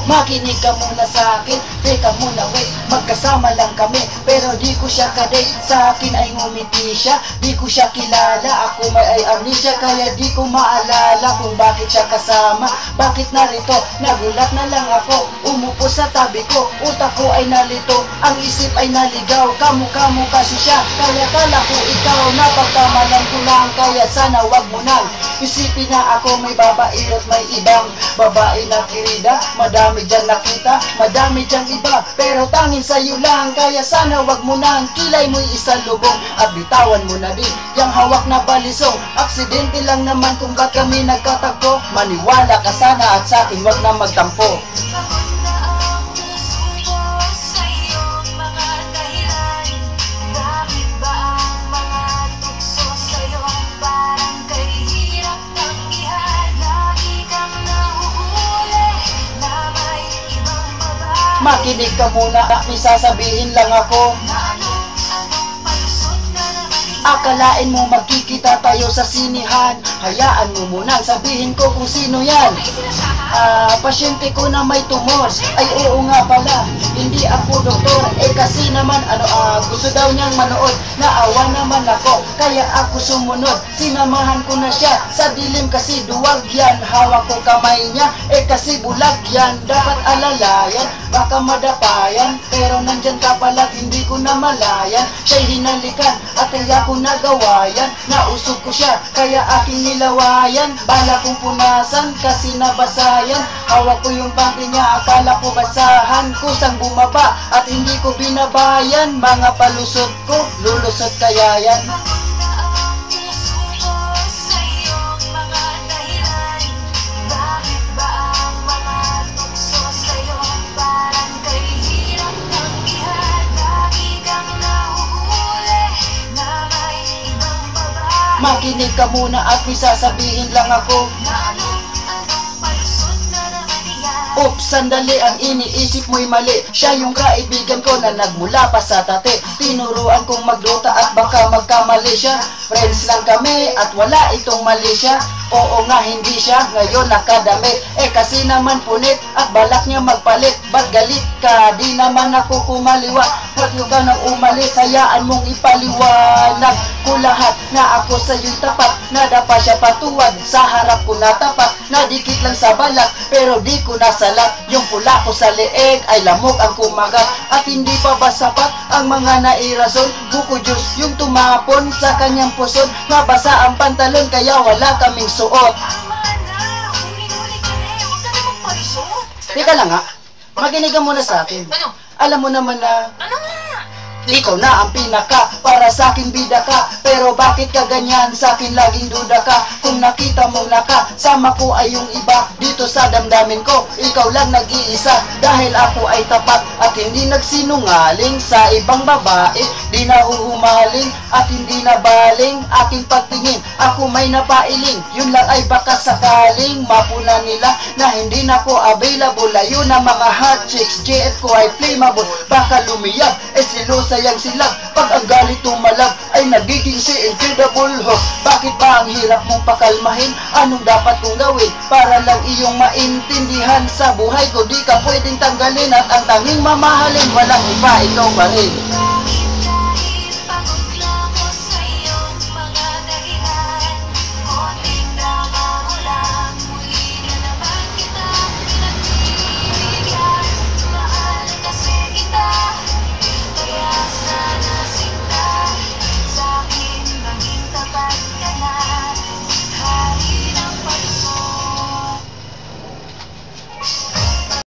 Makinig ka muna sa akin, teka muna wait. Magkasama lang kami, pero di ko siya kadate. Sa akin ay ngumiti siya, di ko siya kilala. Ako may amnesia, kaya di ko maalala kung bakit siya kasama. Bakit narito, nagulat na lang ako. Umupo sa tabi ko, utak ko ay nalito, ang isip ay naligaw. Kamu-kamu kasi siya, kaya kala ko ikaw. Napagkamalan ko lang, kaya sana wag mo nang isipin na ako may babae at may ibang babae na kirida. Madami dyan nakita, madami dyan iba, pero tangin sa'yo lang. Kaya sana wag mo nang kilay mo'y isang lubong at bitawan mo na din yang hawak na balisong. Aksidente lang naman kung ba't kami nagkatagpo. Maniwala ka sana at sa'kin wag na magtampo. Makinig ka muna, may sasabihin lang ako. Akalain mo magkikita tayo sa sinihan, hayaan mo muna sabihin ko kung sino yan. Pasyente ko na may tumor. Ay oo nga pala, hindi ako doktor. Kasi naman gusto daw niyang manood. Naawa naman ako, kaya ako sumunod. Sinamahan ko na siya sa dilim kasi duwag yan. Hawak ko kamay niya, kasi bulag yan. Dapat alalayan, baka madapayan. Pero nandyan ka pala, hindi ko na malayan. Siya'y hinalikan at kaya ko nagawa yan. Nausog ko siya, kaya aking nilawayan. Bala kong punasan kasi nabasayan. Hawak ko yung panty niya, akala ko basahan. Kusang bumaba at hindi ko binabayan. Mga palusot ko, lulusot kaya yan. Makinig ka muna at may sasabihin lang ako. Oops, sandali, ang iniisip mo'y mali. Siya yung kaibigan ko na nagmula pa sa tate. Tinuruan kong magdota at baka magkamali siya. Friends lang kami at wala itong mali siya. Oo nga, hindi siya ngayon nakadami. Kasi naman punit at balak niya magpalit. Ba't galit ka? Di naman ako kumaliwa. Huwag ka nang umalis, hayaan mong ipaliwanag ko lahat na ako sa'yo'y tapat. Nadapa siya patuwad, sa harap ko natapat. Nadikit lang sa balak, pero di ko nasalat. Yung pula ko sa leeg ay lamok ang kumagat. At hindi pa ba sapat ang mga nairason? Buko juice yung tumapon sa kanyang puson. Mabasa ang pantalon kaya wala kaming suot. Teka lang nga, makinig ka muna sa akin. Alam mo naman na ikaw na ang pinaka, para sa akin bida ka. Pero bakit ka ganyan, sa akin laging duda ka. Kung nakita mo na ka, sama ko ay yung iba. Dito sa damdamin ko, ikaw lang nag-iisa. Dahil ako ay tapat at hindi nagsinungaling. Sa ibang babae, di na huhumaling at hindi na baling aking pagtingin. Ako may napailing, yun lang ay baka sakaling mapuna nila na hindi na ko available. Ayun na mga hot chicks, GF ko ay flammable. Baka lumiyab, silosa yang silag. Pag ang galit tumalab, ay nagiging si Incredible Hulk. Bakit ba ang hirap mong pakalmahin? Anong dapat kong gawin para lang iyong maintindihan? Sa buhay ko di ka pwedeng tanggalin at ang tanging mamahalin, walang iba, ikaw pa rin.